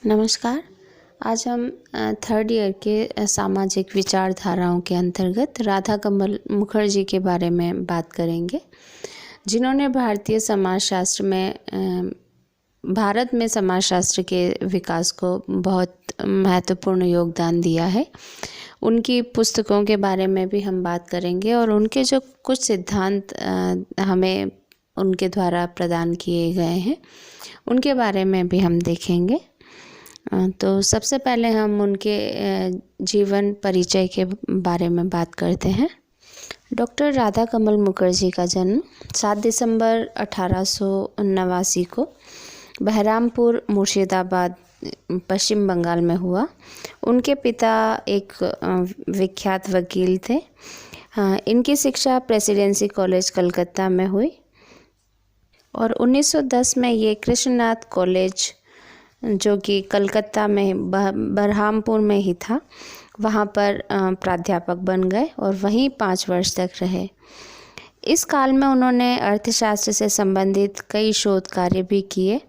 नमस्कार। आज हम थर्ड ईयर के सामाजिक विचारधाराओं के अंतर्गत राधा कमल मुखर्जी के बारे में बात करेंगे, जिन्होंने भारत में समाजशास्त्र के विकास को बहुत महत्वपूर्ण योगदान दिया है। उनकी पुस्तकों के बारे में भी हम बात करेंगे और उनके जो कुछ सिद्धांत हमें उनके द्वारा प्रदान किए गए हैं उनके बारे में भी हम देखेंगे। तो सबसे पहले हम उनके जीवन परिचय के बारे में बात करते हैं। डॉक्टर राधा कमल मुखर्जी का जन्म 7 दिसंबर 1889 को बहरामपुर, मुर्शिदाबाद, पश्चिम बंगाल में हुआ। उनके पिता एक विख्यात वकील थे। इनकी शिक्षा प्रेसिडेंसी कॉलेज कलकत्ता में हुई और 1910 में ये कृष्णनाथ कॉलेज, जो कि कलकत्ता में बरहामपुर में ही था, वहाँ पर प्राध्यापक बन गए और वहीं 5 वर्ष तक रहे। इस काल में उन्होंने अर्थशास्त्र से संबंधित कई शोध कार्य भी किए,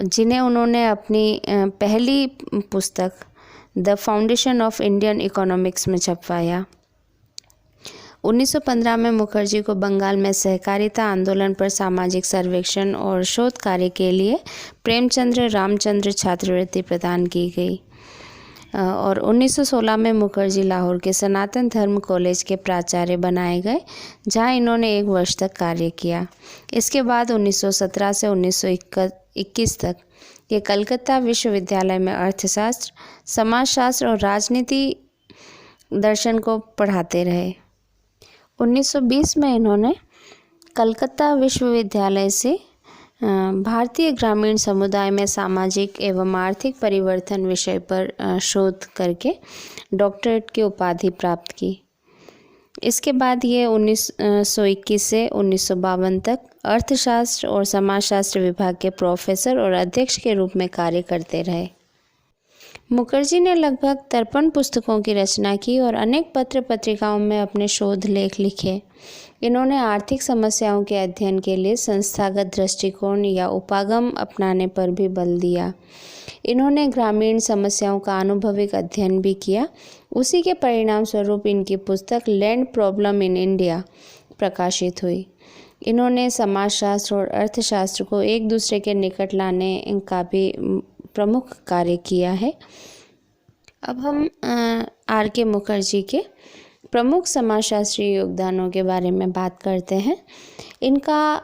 जिन्हें उन्होंने अपनी पहली पुस्तक the foundation of Indian economics में छपवाया। 1915 में मुखर्जी को बंगाल में सहकारिता आंदोलन पर सामाजिक सर्वेक्षण और शोध कार्य के लिए प्रेमचंद्र रामचंद्र छात्रवृत्ति प्रदान की गई और 1916 में मुखर्जी लाहौर के सनातन धर्म कॉलेज के प्राचार्य बनाए गए, जहां इन्होंने 1 वर्ष तक कार्य किया। इसके बाद 1917 से 1921 तक ये कलकत्ता विश्वविद्यालय में अर्थशास्त्र, समाजशास्त्र और राजनीति दर्शन को पढ़ाते रहे। 1920 में इन्होंने कलकत्ता विश्वविद्यालय से भारतीय ग्रामीण समुदाय में सामाजिक एवं आर्थिक परिवर्तन विषय पर शोध करके डॉक्टरेट की उपाधि प्राप्त की। इसके बाद ये 1921 से 1952 तक अर्थशास्त्र और समाजशास्त्र विभाग के प्रोफेसर और अध्यक्ष के रूप में कार्य करते रहे। मुखर्जी ने लगभग 53 पुस्तकों की रचना की और अनेक पत्र पत्रिकाओं में अपने शोध लेख लिखे। इन्होंने आर्थिक समस्याओं के अध्ययन के लिए संस्थागत दृष्टिकोण या उपागम अपनाने पर भी बल दिया। इन्होंने ग्रामीण समस्याओं का अनुभविक अध्ययन भी किया। उसी के परिणाम स्वरूप इनकी पुस्तक लैंड प्रॉब्लम इन इंडिया प्रकाशित हुई। इन्होंने समाजशास्त्र और अर्थशास्त्र को एक दूसरे के निकट लाने का भी प्रमुख कार्य किया है। अब हम आर.के. मुखर्जी के प्रमुख समाजशास्त्रीय योगदानों के बारे में बात करते हैं। इनका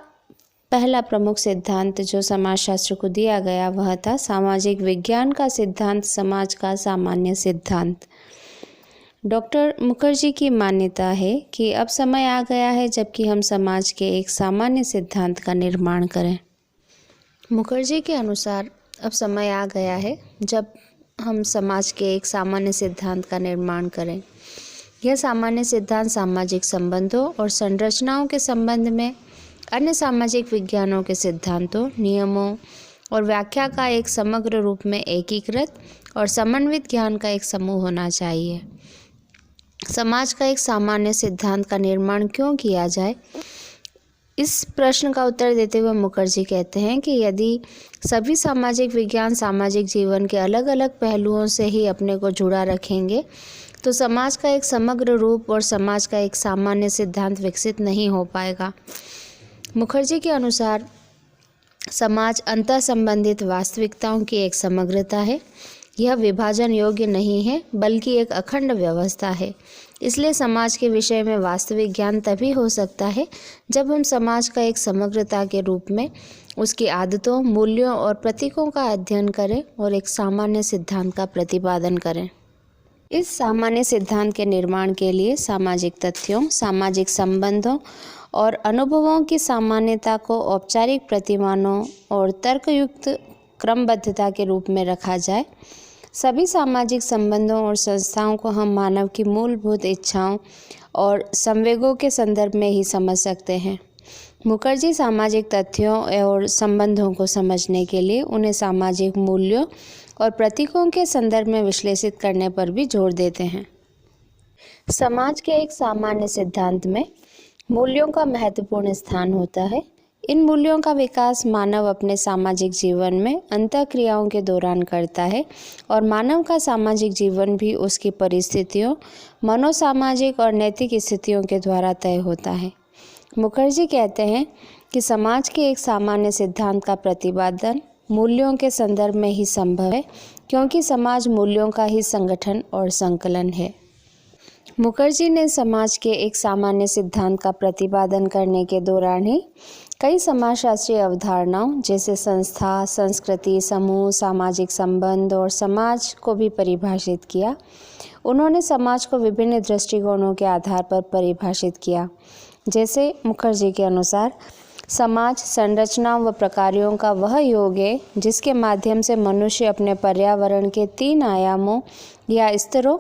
पहला प्रमुख सिद्धांत जो समाजशास्त्र को दिया गया वह था सामाजिक विज्ञान का सिद्धांत, समाज का सामान्य सिद्धांत। डॉक्टर मुखर्जी की मान्यता है कि अब समय आ गया है जबकि हम समाज के एक सामान्य सिद्धांत का निर्माण करें। मुखर्जी के अनुसार अब समय आ गया है जब हम समाज के एक सामान्य सिद्धांत का निर्माण करें। यह सामान्य सिद्धांत सामाजिक संबंधों और संरचनाओं के संबंध में अन्य सामाजिक विज्ञानों के सिद्धांतों, नियमों और व्याख्या का एक समग्र रूप में एकीकृत और समन्वित ज्ञान का एक समूह होना चाहिए। समाज का एक सामान्य सिद्धांत का निर्माण क्यों किया जाए? इस प्रश्न का उत्तर देते हुए मुखर्जी कहते हैं कि यदि सभी सामाजिक विज्ञान सामाजिक जीवन के अलग अलग पहलुओं से ही अपने को जुड़ा रखेंगे तो समाज का एक समग्र रूप और समाज का एक सामान्य सिद्धांत विकसित नहीं हो पाएगा। मुखर्जी के अनुसार समाज अंतः संबंधित वास्तविकताओं की एक समग्रता है। यह विभाजन योग्य नहीं है बल्कि एक अखंड व्यवस्था है। इसलिए समाज के विषय में वास्तविक ज्ञान तभी हो सकता है जब हम समाज का एक समग्रता के रूप में उसकी आदतों, मूल्यों और प्रतीकों का अध्ययन करें और एक सामान्य सिद्धांत का प्रतिपादन करें। इस सामान्य सिद्धांत के निर्माण के लिए सामाजिक तथ्यों, सामाजिक संबंधों और अनुभवों की सामान्यता को औपचारिक प्रतिमानों और तर्कयुक्त क्रमबद्धता के रूप में रखा जाए। सभी सामाजिक संबंधों और संस्थाओं को हम मानव की मूलभूत इच्छाओं और संवेगों के संदर्भ में ही समझ सकते हैं। मुखर्जी सामाजिक तथ्यों और संबंधों को समझने के लिए उन्हें सामाजिक मूल्यों और प्रतीकों के संदर्भ में विश्लेषित करने पर भी जोर देते हैं। समाज के एक सामान्य सिद्धांत में मूल्यों का महत्वपूर्ण स्थान होता है। इन मूल्यों का विकास मानव अपने सामाजिक जीवन में अंतःक्रियाओं के दौरान करता है और मानव का सामाजिक जीवन भी उसकी परिस्थितियों, मनोसामाजिक और नैतिक स्थितियों के द्वारा तय होता है। मुखर्जी कहते हैं कि समाज के एक सामान्य सिद्धांत का प्रतिपादन मूल्यों के संदर्भ में ही संभव है, क्योंकि समाज मूल्यों का ही संगठन और संकलन है। मुखर्जी ने समाज के एक सामान्य सिद्धांत का प्रतिपादन करने के दौरान ही कई समाजशास्त्रीय अवधारणाओं जैसे संस्था, संस्कृति, समूह, सामाजिक संबंध और समाज को भी परिभाषित किया। उन्होंने समाज को विभिन्न दृष्टिकोणों के आधार पर परिभाषित किया। जैसे मुखर्जी के अनुसार समाज संरचनाओं व प्रकारों का वह योग है जिसके माध्यम से मनुष्य अपने पर्यावरण के 3 आयामों या स्तरों,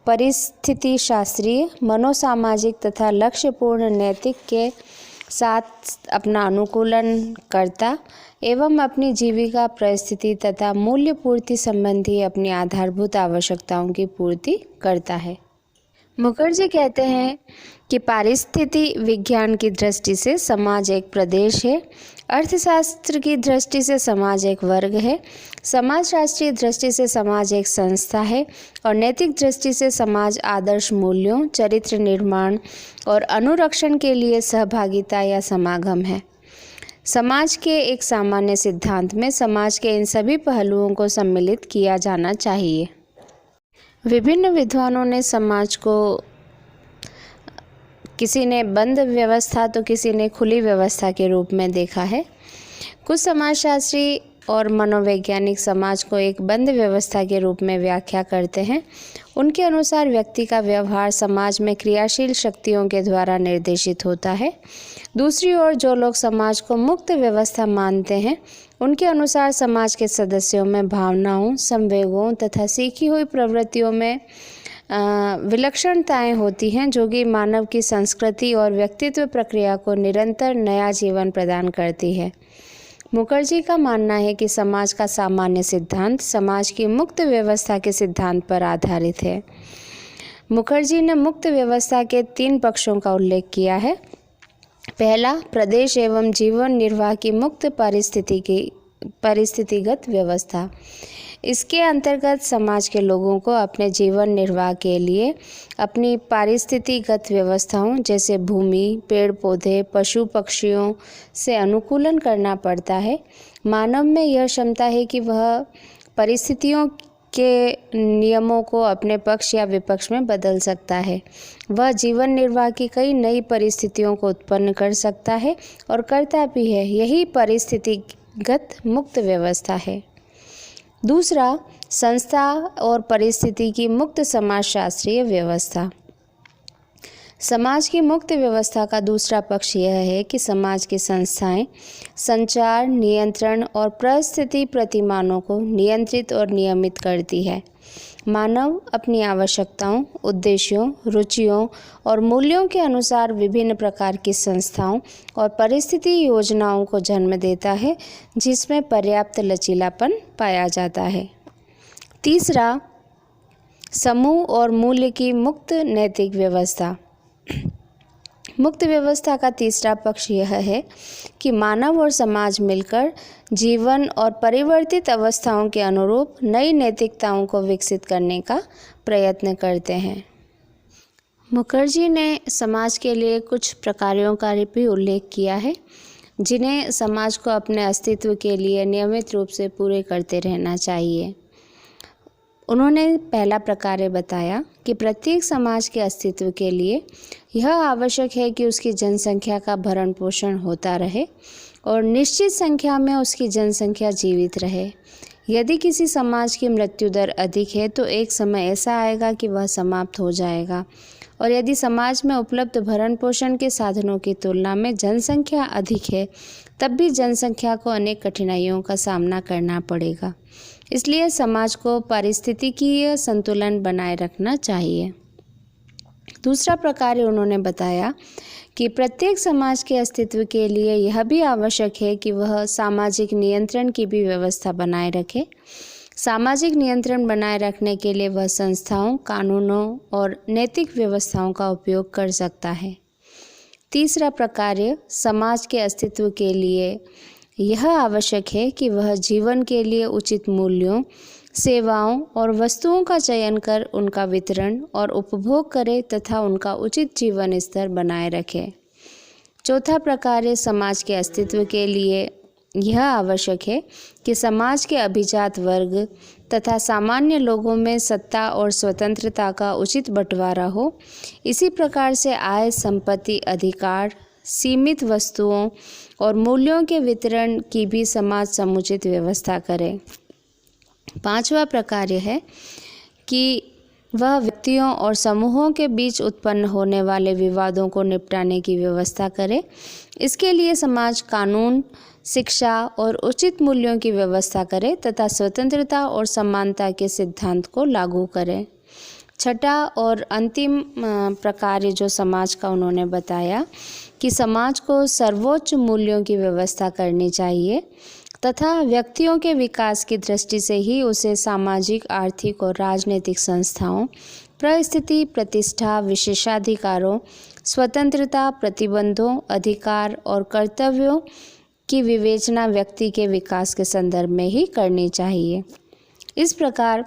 परिस्थिति शास्त्रीय, मनोसामाजिक तथा लक्ष्यपूर्ण नैतिक के साथ अपना अनुकूलन करता एवं अपनी जीविका, परिस्थिति तथा मूल्य पूर्ति संबंधी अपनी आधारभूत आवश्यकताओं की पूर्ति करता है। मुखर्जी कहते हैं कि पारिस्थिति विज्ञान की दृष्टि से समाज एक प्रदेश है, अर्थशास्त्र की दृष्टि से समाज एक वर्ग है, समाजशास्त्रीय दृष्टि से समाज एक संस्था है और नैतिक दृष्टि से समाज आदर्श मूल्यों, चरित्र निर्माण और अनुरक्षण के लिए सहभागिता या समागम है। समाज के एक सामान्य सिद्धांत में समाज के इन सभी पहलुओं को सम्मिलित किया जाना चाहिए। विभिन्न विद्वानों ने समाज को किसी ने बंद व्यवस्था तो किसी ने खुली व्यवस्था के रूप में देखा है। कुछ समाजशास्त्री और मनोवैज्ञानिक समाज को एक बंद व्यवस्था के रूप में व्याख्या करते हैं। उनके अनुसार व्यक्ति का व्यवहार समाज में क्रियाशील शक्तियों के द्वारा निर्देशित होता है। दूसरी ओर जो लोग समाज को मुक्त व्यवस्था मानते हैं, उनके अनुसार समाज के सदस्यों में भावनाओं, संवेगों तथा सीखी हुई प्रवृत्तियों में विलक्षणताएं होती हैं, जो कि मानव की संस्कृति और व्यक्तित्व प्रक्रिया को निरंतर नया जीवन प्रदान करती है। मुखर्जी का मानना है कि समाज का सामान्य सिद्धांत समाज की मुक्त व्यवस्था के सिद्धांत पर आधारित है। मुखर्जी ने मुक्त व्यवस्था के 3 पक्षों का उल्लेख किया है। पहला, प्रदेश एवं जीवन निर्वाह की मुक्त परिस्थितिगत व्यवस्था। इसके अंतर्गत समाज के लोगों को अपने जीवन निर्वाह के लिए अपनी पारिस्थितिगत व्यवस्थाओं जैसे भूमि, पेड़ पौधे, पशु पक्षियों से अनुकूलन करना पड़ता है। मानव में यह क्षमता है कि वह परिस्थितियों के नियमों को अपने पक्ष या विपक्ष में बदल सकता है। वह जीवन निर्वाह की कई नई परिस्थितियों को उत्पन्न कर सकता है और करता भी है। यही परिस्थितिगत मुक्त व्यवस्था है। दूसरा, संस्था और परिस्थिति की मुक्त समाजशास्त्रीय व्यवस्था। समाज की मुक्त व्यवस्था का दूसरा पक्ष यह है कि समाज की संस्थाएं संचार, नियंत्रण और परिस्थिति प्रतिमानों को नियंत्रित और नियमित करती है। मानव अपनी आवश्यकताओं, उद्देश्यों, रुचियों और मूल्यों के अनुसार विभिन्न प्रकार की संस्थाओं और परिस्थिति योजनाओं को जन्म देता है, जिसमें पर्याप्त लचीलापन पाया जाता है। तीसरा, समूह और मूल्य की मुक्त नैतिक व्यवस्था। मुक्त व्यवस्था का तीसरा पक्ष यह है कि मानव और समाज मिलकर जीवन और परिवर्तित अवस्थाओं के अनुरूप नई नैतिकताओं को विकसित करने का प्रयत्न करते हैं। मुखर्जी ने समाज के लिए कुछ प्रकारों का भी उल्लेख किया है, जिन्हें समाज को अपने अस्तित्व के लिए नियमित रूप से पूरे करते रहना चाहिए। उन्होंने पहला प्रकार बताया कि प्रत्येक समाज के अस्तित्व के लिए यह आवश्यक है कि उसकी जनसंख्या का भरण पोषण होता रहे और निश्चित संख्या में उसकी जनसंख्या जीवित रहे। यदि किसी समाज की मृत्यु दर अधिक है तो एक समय ऐसा आएगा कि वह समाप्त हो जाएगा, और यदि समाज में उपलब्ध भरण पोषण के साधनों की तुलना में जनसंख्या अधिक है, तब भी जनसंख्या को अनेक कठिनाइयों का सामना करना पड़ेगा। इसलिए समाज को पारिस्थितिकीय संतुलन बनाए रखना चाहिए। दूसरा प्रकार उन्होंने बताया कि प्रत्येक समाज के अस्तित्व के लिए यह भी आवश्यक है कि वह सामाजिक नियंत्रण की भी व्यवस्था बनाए रखे। सामाजिक नियंत्रण बनाए रखने के लिए वह संस्थाओं, कानूनों और नैतिक व्यवस्थाओं का उपयोग कर सकता है। तीसरा प्रकार्य समाज के अस्तित्व के लिए यह आवश्यक है कि वह जीवन के लिए उचित मूल्यों, सेवाओं और वस्तुओं का चयन कर उनका वितरण और उपभोग करे तथा उनका उचित जीवन स्तर बनाए रखे। चौथा प्रकार्य समाज के अस्तित्व के लिए यह आवश्यक है कि समाज के अभिजात वर्ग तथा सामान्य लोगों में सत्ता और स्वतंत्रता का उचित बंटवारा हो। इसी प्रकार से आय, संपत्ति, अधिकार, सीमित वस्तुओं और मूल्यों के वितरण की भी समाज समुचित व्यवस्था करे। पांचवा प्रकार्य है कि वह व्यक्तियों और समूहों के बीच उत्पन्न होने वाले विवादों को निपटाने की व्यवस्था करे। इसके लिए समाज कानून, शिक्षा और उचित मूल्यों की व्यवस्था करे तथा स्वतंत्रता और समानता के सिद्धांत को लागू करे। छठा और अंतिम प्रकार्य जो समाज का उन्होंने बताया कि समाज को सर्वोच्च मूल्यों की व्यवस्था करनी चाहिए तथा व्यक्तियों के विकास की दृष्टि से ही उसे सामाजिक, आर्थिक और राजनीतिक संस्थाओं, परिस्थिति, प्रतिष्ठा, विशेषाधिकारों, स्वतंत्रता, प्रतिबंधों, अधिकार और कर्तव्यों की विवेचना व्यक्ति के विकास के संदर्भ में ही करनी चाहिए। इस प्रकार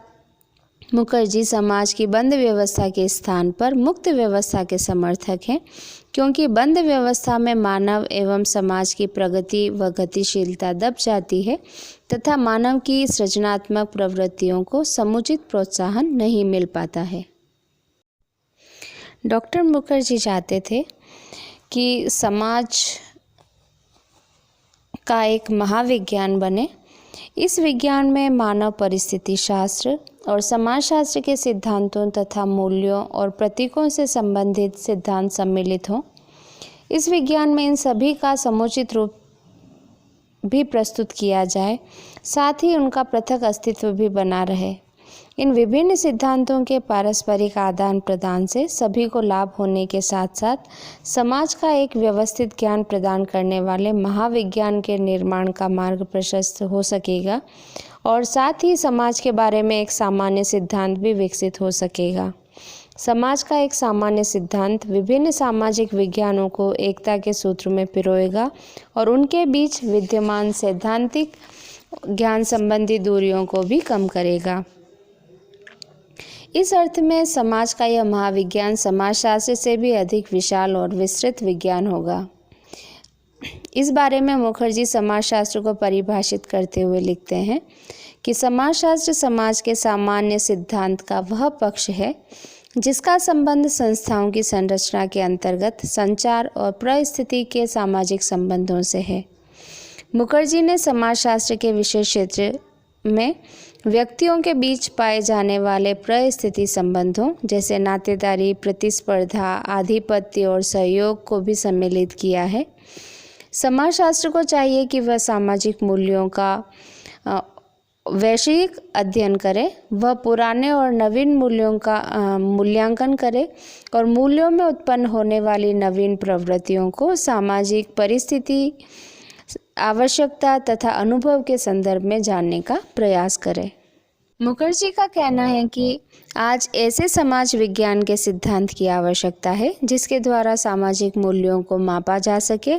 मुखर्जी समाज की बंद व्यवस्था के स्थान पर मुक्त व्यवस्था के समर्थक हैं, क्योंकि बंद व्यवस्था में मानव एवं समाज की प्रगति व गतिशीलता दब जाती है तथा मानव की सृजनात्मक प्रवृत्तियों को समुचित प्रोत्साहन नहीं मिल पाता है। डॉक्टर मुखर्जी चाहते थे कि समाज का एक महाविज्ञान बने। इस विज्ञान में मानव परिस्थिति शास्त्र और समाजशास्त्र के सिद्धांतों तथा मूल्यों और प्रतीकों से संबंधित सिद्धांत सम्मिलित हों। इस विज्ञान में इन सभी का समुचित रूप भी प्रस्तुत किया जाए, साथ ही उनका पृथक अस्तित्व भी बना रहे। इन विभिन्न सिद्धांतों के पारस्परिक आदान प्रदान से सभी को लाभ होने के साथ साथ समाज का एक व्यवस्थित ज्ञान प्रदान करने वाले महाविज्ञान के निर्माण का मार्ग प्रशस्त हो सकेगा और साथ ही समाज के बारे में एक सामान्य सिद्धांत भी विकसित हो सकेगा। समाज का एक सामान्य सिद्धांत विभिन्न सामाजिक विज्ञानों को एकता के सूत्र में पिरोएगा और उनके बीच विद्यमान सैद्धांतिक ज्ञान संबंधी दूरियों को भी कम करेगा। इस अर्थ में समाज का यह महाविज्ञान समाजशास्त्र से भी अधिक विशाल और विस्तृत विज्ञान होगा। इस बारे में मुखर्जी समाजशास्त्र को परिभाषित करते हुए लिखते हैं कि समाजशास्त्र समाज के सामान्य सिद्धांत का वह पक्ष है जिसका संबंध संस्थाओं की संरचना के अंतर्गत संचार और परिस्थिति के सामाजिक संबंधों से है। मुखर्जी ने समाजशास्त्र के विशेष क्षेत्र में व्यक्तियों के बीच पाए जाने वाले परिस्थिति संबंधों जैसे नातेदारी, प्रतिस्पर्धा, आधिपत्य और सहयोग को भी सम्मिलित किया है। समाजशास्त्र को चाहिए कि वह सामाजिक मूल्यों का वैश्विक अध्ययन करे, वह पुराने और नवीन मूल्यों का मूल्यांकन करे और मूल्यों में उत्पन्न होने वाली नवीन प्रवृत्तियों को सामाजिक परिस्थिति, आवश्यकता तथा अनुभव के संदर्भ में जानने का प्रयास करें। मुखर्जी का कहना है कि आज ऐसे समाज विज्ञान के सिद्धांत की आवश्यकता है जिसके द्वारा सामाजिक मूल्यों को मापा जा सके।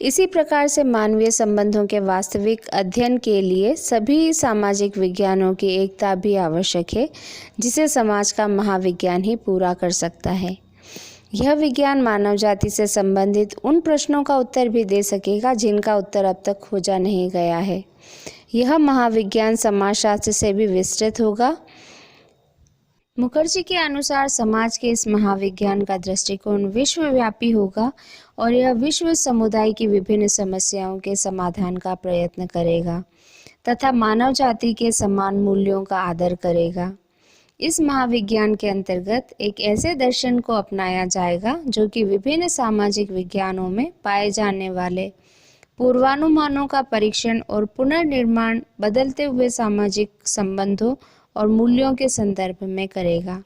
इसी प्रकार से मानवीय संबंधों के वास्तविक अध्ययन के लिए सभी सामाजिक विज्ञानों की एकता भी आवश्यक है, जिसे समाज का महाविज्ञान ही पूरा कर सकता है। यह विज्ञान मानव जाति से संबंधित उन प्रश्नों का उत्तर भी दे सकेगा जिनका उत्तर अब तक खोजा नहीं गया है। यह महाविज्ञान समाजशास्त्र से भी विस्तृत होगा। मुखर्जी के अनुसार समाज के इस महाविज्ञान का दृष्टिकोण विश्वव्यापी होगा और यह विश्व समुदाय की विभिन्न समस्याओं के समाधान का प्रयत्न करेगा तथा मानव जाति के समान मूल्यों का आदर करेगा। इस महाविज्ञान के अंतर्गत एक ऐसे दर्शन को अपनाया जाएगा जो कि विभिन्न सामाजिक विज्ञानों में पाए जाने वाले पूर्वानुमानों का परीक्षण और पुनर्निर्माण बदलते हुए सामाजिक संबंधों और मूल्यों के संदर्भ में करेगा।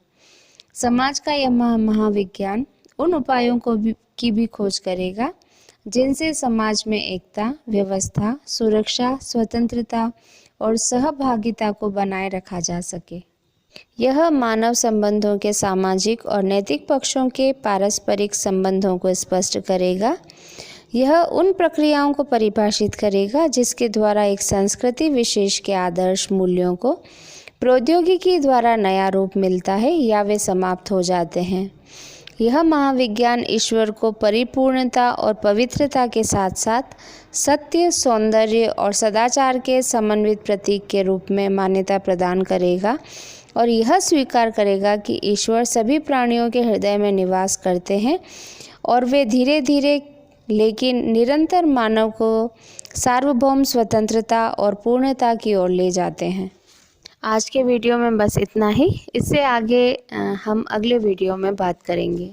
समाज का यह महाविज्ञान उन उपायों की भी खोज करेगा जिनसे समाज में एकता, व्यवस्था, सुरक्षा, स्वतंत्रता और सहभागिता को बनाए रखा जा सके। यह मानव संबंधों के सामाजिक और नैतिक पक्षों के पारस्परिक संबंधों को स्पष्ट करेगा। यह उन प्रक्रियाओं को परिभाषित करेगा जिसके द्वारा एक संस्कृति विशेष के आदर्श मूल्यों को प्रौद्योगिकी द्वारा नया रूप मिलता है या वे समाप्त हो जाते हैं। यह महाविज्ञान ईश्वर को परिपूर्णता और पवित्रता के साथ साथ सत्य, सौंदर्य और सदाचार के समन्वित प्रतीक के रूप में मान्यता प्रदान करेगा और यह स्वीकार करेगा कि ईश्वर सभी प्राणियों के हृदय में निवास करते हैं और वे धीरे धीरे लेकिन निरंतर मानव को सार्वभौम स्वतंत्रता और पूर्णता की ओर ले जाते हैं। आज के वीडियो में बस इतना ही। इससे आगे हम अगले वीडियो में बात करेंगे।